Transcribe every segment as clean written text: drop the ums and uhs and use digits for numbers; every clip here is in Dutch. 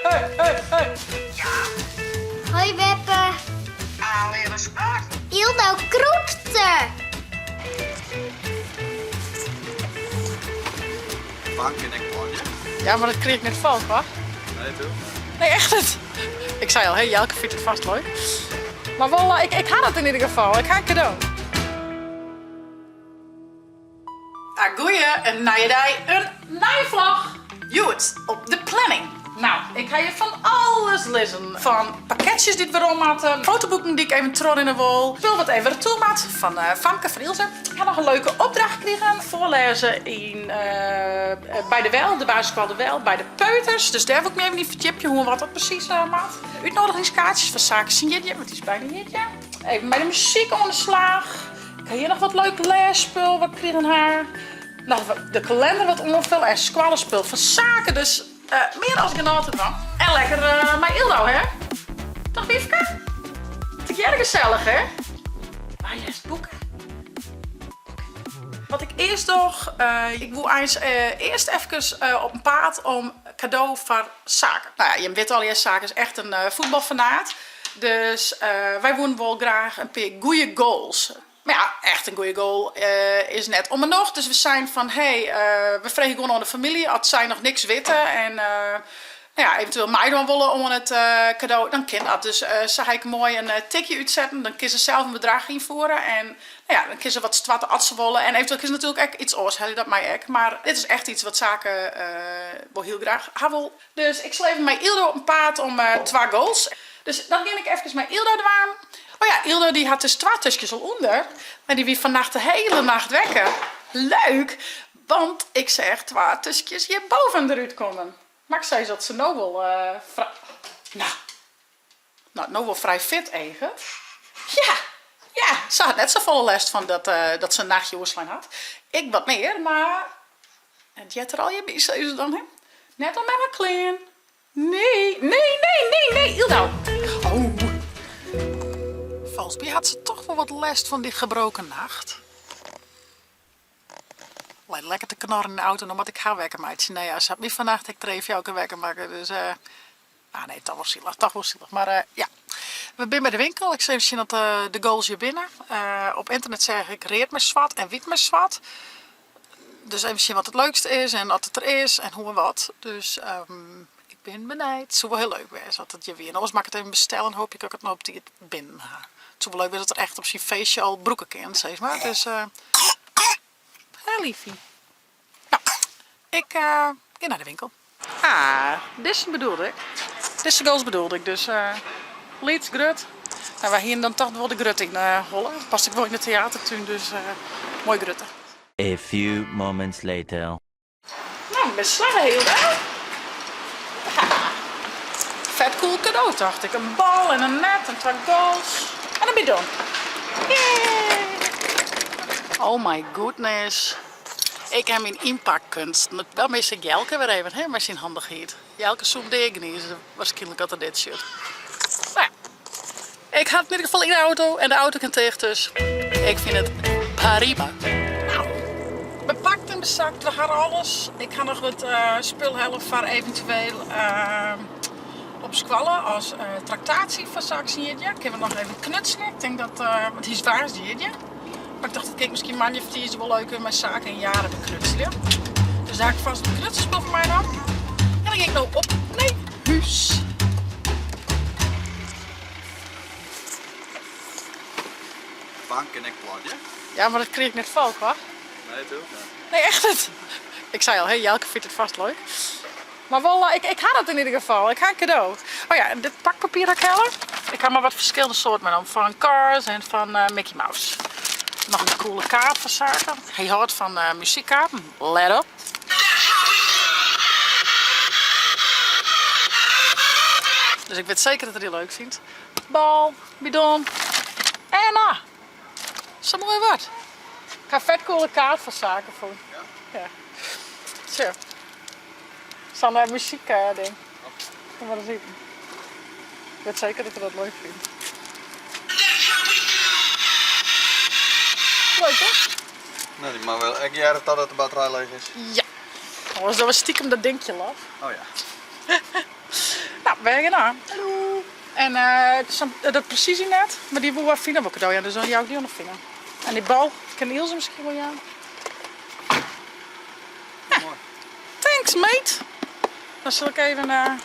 hey. Hoi Beppe. Alweer een sport. Ildo kroekte. Bank en ik planje. Ja, maar dat kreeg ik net fout, hoor. Nee, doe. Nee, echt het. Ik zei al, hey, Jelke vindt het vast leuk. Maar wel, ik had het in ieder geval. Ik ga een cadeau. Goeie, een nieuwe dag, een nieuwe vlog. Joet, op de planning. Nou, ik ga je van alles lezen. Van pakketjes die we erom hadden, fotoboeken die ik even tror in de wol. Ik wil wat even retour had van Famke van Ilse. Ik heb nog een leuke opdracht gekregen. Voorlezen in, bij de Wel, de basisschool de Wel, bij de peuters. Dus daar wil ik me even niet verdiepen hoe en wat dat precies maakt. Uitnodigingskaartjes van zaken signetje, want die is bijna niet. Even bij de muziek aan de slag. Ik ga hier nog wat leuk leerspul, wat kregen haar. Nou, de kalender wat ongeveer en squallenspul van zaken. Dus meer als ik er altijd van. En lekker mijn Ildo, hè? Toch, Wiefke? Vind jij gezellig, hè? Maar juist boeken. Wat ik eerst nog, ik wil eens eerst even op een paard om cadeau voor zaken. Nou ja, je weet al, zaken is echt een voetbalfanaat. Dus wij willen wel graag een paar goede goals. Maar ja, echt een goede goal is net om en nog. Dus we zijn van, we vregen gewoon aan de familie. Als zij nog niks weten en nou ja, eventueel mij dan willen om het cadeau, dan kan dat. Dus zag ik mooi een tikje uitzetten. Dan kan ze zelf een bedrag invoeren. En nou ja, dan kan ze wat zwatte atsen willen. En eventueel kan ze natuurlijk ook iets oors, dat mij ook. Maar dit is echt iets wat zaken wel heel graag hebben. Dus ik schreef mijn Ildo op een paard om 2 goals. Dus dan ging ik even met Ildo dwaan. Oh ja, Ildo die had dus 2 tusjes al onder. Maar die wie vannacht de hele nacht wekken. Leuk, want ik zeg 2 tusjes hierboven eruit komen. Maar ik zei dat ze nou wel nou wel vrij fit eigen. Ja, ze had net zo volle last van dat ze een nachtje oorslijn had. Ik wat meer, maar en die had er al je bij, zei ze dan, hè? Net al met mijn clean. Nee, Ildo. Oh. Volgens mij had ze toch wel wat last van die gebroken nacht. Lekker te knorren in de auto, dan moet ik haar wekken meidje. Nee, ja, ze had me vannacht, ik treef jou ook een wekker maken. Dus, nee, toch wel zielig. Maar ja, we zijn bij de winkel. Ik zie misschien dat de goals hier binnen. Op internet zeg ik reed met zwart en wit met zwart. Dus even zien wat het leukste is en wat het er is en hoe en wat. Dus ik ben benijd. Het zou wel heel leuk zijn dat het je weer. Anders mag ik het even bestellen en hoop ik ook het nog op die het binnen. Het zou wel leuk zijn dat er echt op zijn feestje al broeken kent, zeg maar. Dus, liefie. Nou, ik ga naar de winkel. Dit bedoelde ik. Deze goals bedoelde ik. Dus, Leeds, grut. Nou, wij hier dan toch wel de grut in hollen. Past ik wel in de theatertuin, dus mooi grutten. A few moments later. Nou, met slagen heel erg. Vet cool cadeau, dacht ik. Een bal en een net en 2 goals. En een bidon. Yay! Oh my goodness. Ik heb mijn inpakkunst. Wel meestal Jelke weer even, hè, met zijn handigheid. Jelke zoekt degen niet, dus waarschijnlijk had er dit shit. Nou ja. Ik had het in ieder geval in de auto en de auto kan tegen, dus ik vind het prima. Nou, bepakt en bezakt, we gaan alles. Ik ga nog wat spul helpen voor eventueel op squallen als tractatie van zaken. Ja, ik heb nog even knutselen. Ik denk dat het is waar, zie je. Maar ik dacht, dat ik misschien man of die is wel leuk met zaken in jaren beknutselen. Dus daar heb ik vast een knutselspul voor mij dan. En dan ging ik nou op naar huis. Bank en ik planje. Ja, maar dat kreeg ik net fout, hoor. Nee, doe. Nee, echt het. Ik zei al, hey, Jelke vindt het vast leuk. Maar wel, ik had het in ieder geval. Ik ga een cadeau. Oh ja, dit pakpapier heb ik hellen. Ik heb maar wat verschillende soorten met van Cars en van Mickey Mouse. Nog een coole kaart van zaken. Hij houdt van muziekkaarten. Let op. Dus ik weet zeker dat hij die leuk vindt. Bal, bidon. En zo mooi wat. Ik ga een vet coole kaart van zaken voor. Ja. Zo. Zo'n muziek ding. Kom maar eens zien. Ik weet zeker dat hij dat leuk vindt. Leuk, hè? Nou, die mag wel. Ik jaren dat de batterij leeg is. Ja. Anders dat we stiekem dat dingje laf. Oh ja. wij gedaan. Hallo. En dat precisie net, maar die wil wel vinden wat cadeau. Ja, dus dan jou ook die nog vinden. En die bal, kan Ilse misschien wel ja. Mooi. Thanks, mate. Dan zal ik even.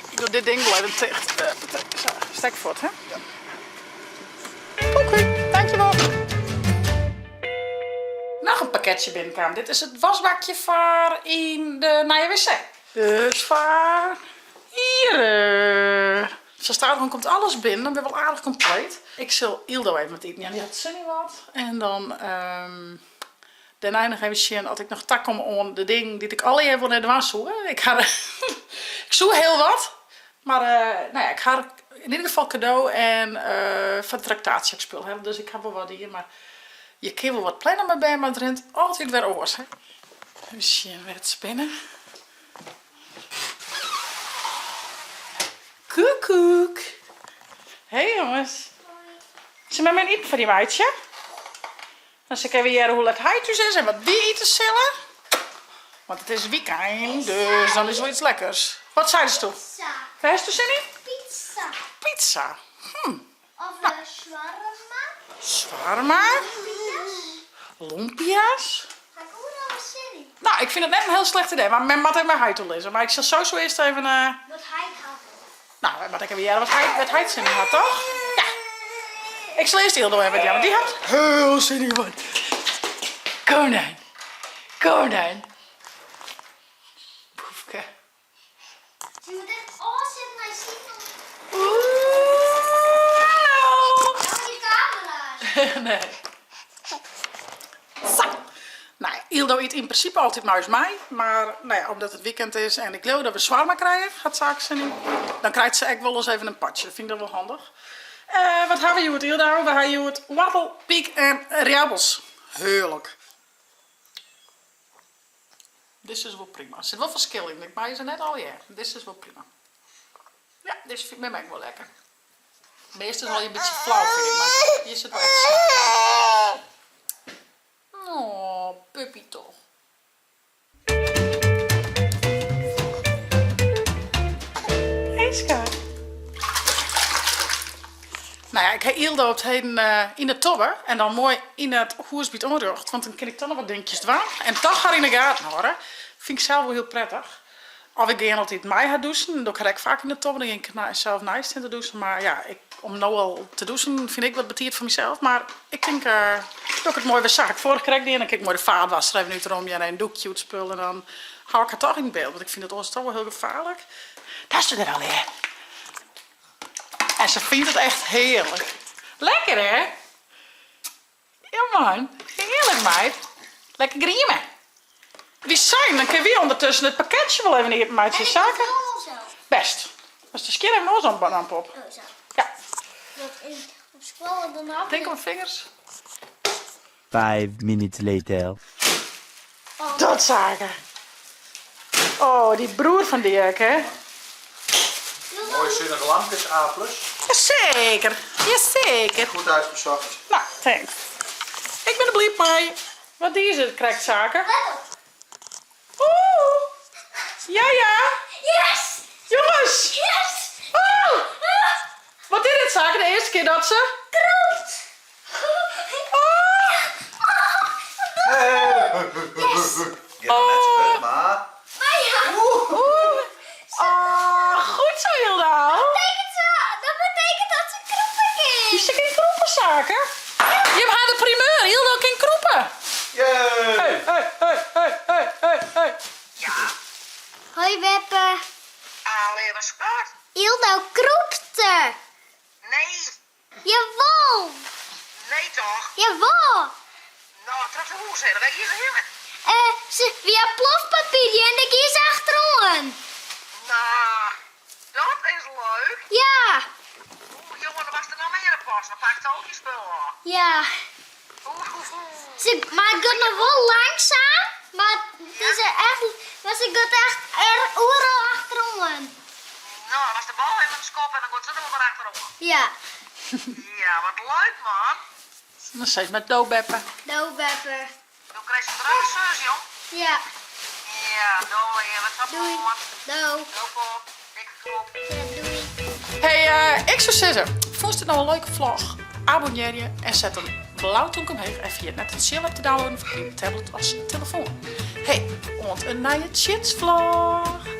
Ik doe dit ding wel even dicht. Stek voort, hè? Ja. Oké, dankjewel. Nog een pakketje binnenkwam. Dit is het wasbakje voor in de naar wc. Dus voor hier. Zo staat dan komt alles binnen. Dan ben je wel aardig compleet. Ik zal Ildo even met eten. Ja, die had Sunny wat. En dan daarna nog even zien dat ik nog tak kom om de ding die ik al even naar de was zoeken. Ik zoek heel wat. Maar nou ja, ik ga in ieder geval cadeau en van tractatie spul hebben. Dus ik heb wel wat hier. Maar je kan wel wat plannen met bij, maar het rent altijd weer oors. Hè? Even zien weer het spinnen. Koekoek. Hey jongens. Ze met mijn eten voor die meidje. Dan zal ik even hier hoe het huis is en wat die eten zullen. Want het is weekend, dus dan is wel iets lekkers. Wat zei ze toen? Pizza. Wat is er, Cindy? Pizza. Pizza. Of shawarma. Shawarma. Lumpia's. Ga ik ook nog eens zien. Nou, ik vind het net een heel slecht idee, maar men moet even mijn huid lezen. Maar ik zal sowieso eerst even... Wat hij gaat. Nou, wat ik even hier wat hij zin in had, toch? Ja. Ik zal eerst Ildo hebben, ja, want die had heel zin in wat. Konijn. Konijn. Poefke. Je moet echt alles in mijn zien. Hallo. Oh, die camera's. Nee. Zo. Nou, Ildo eet in principe altijd muis mij. Maar nou ja, omdat het weekend is en ik geloof dat we shawarma krijgen, gaat zaak ze niet. Dan krijgt ze echt wel eens even een patje. Dat vind ik dan wel handig. Wat hebben we hier, Ildo? We hebben hier waffel, piek en riabels. Heerlijk. Dit is wel prima. Er zit wel verschil in. Ik maak ze net al, ja. Dit is wel prima. Ja, dit vind ik mij wel lekker. Meestal is al een beetje flauw, vind ik, maar hier zit wel echt smaak aan. Oh, puppy toch. Hey, schat. Nou ja, ik heb Ildo op het heden in de tobbe en dan mooi in het hoersbied onrucht. Want dan kan ik dan nog wat dingetjes doen. En toch ga ik in de gaten horen. Vind ik zelf wel heel prettig. Of ik ga altijd mij ga douchen, dan ga ik vaak in de tobbe. Dan denk ik zelf nice in te douchen. Maar ja, om nou al te douchen vind ik wat betierd voor mezelf. Maar ik denk dat ik het mooi weer zag. Vorige keer die en dan kijk ik mooi de vaatwasser even nu erom. Ja, een doekje het spul en dan hou ik het toch in beeld. Want ik vind het alles toch wel heel gevaarlijk. Daar is ze er al in. En ze vindt het echt heerlijk. Lekker hè? Ja man, heerlijk meid. Lekker griemen. Wie zijn, dan kun je weer ondertussen het pakketje wel even eten met je zaken. Best. Dus de skin heeft nog zo'n banaanpop. Oh, zo. Ja. Dat in op school dan af. Denk op mijn vingers. 5 minutes later. Dat zaken. Oh, die broer van Dirk hè. Mooie zinnige lampjes, A+. Jazeker. Jazeker. Goed uitgezocht. Nou, thanks. Ik ben er blij mee. Wat die is het, krijgt zaken. Oeh. Ja, ja. Yes! Jongens. Yes! Oh. Wat is dit zaken? De eerste keer dat ze... Kroot! Ja, met z'n hut, maar. Ah ja! Oeh. Oh, goed zo, Hilda. Dat betekent dat ze kroepig Je is. zit in kroepenzaken. Je hebt haar de primeur. Hilda kan kroepen. Yay! Hey. Ja, Hoi Beppe. alweer een sport. Ildo kroepte. Nee, Jawel. nee toch? Jawel. Nou, terug de hoes, hè. Dan ben ik hier geheel. Via plofpapier en de kies achterom. Nou, dat is leuk. Ja. Oeh, jongen, dan was er nog meer een pas. Dan pak ik ook je spul aan. Ja. Maar het gaat nog wel langzaam. Maar het is echt... Maar ze gaat echt oren achterom. Nou, als de bal even op kop en dan gaat ze er wel weer achterom. Ja. Ja, wat leuk, man. Dan steeds met doodbeppen. Nou Beppe. Dan krijg je een drukke zus, joh. Ja. Ja, doe even. Wat Doei. man. Nou. Doe op. Dikke knop. ik zou zeggen, vond je het nou een leuke vlog? Abonneer je en zet een blauwtonk omheen. En via net het chill te downloaden voor je tablet als telefoon. Hey, want een nieuwe chitsvlog.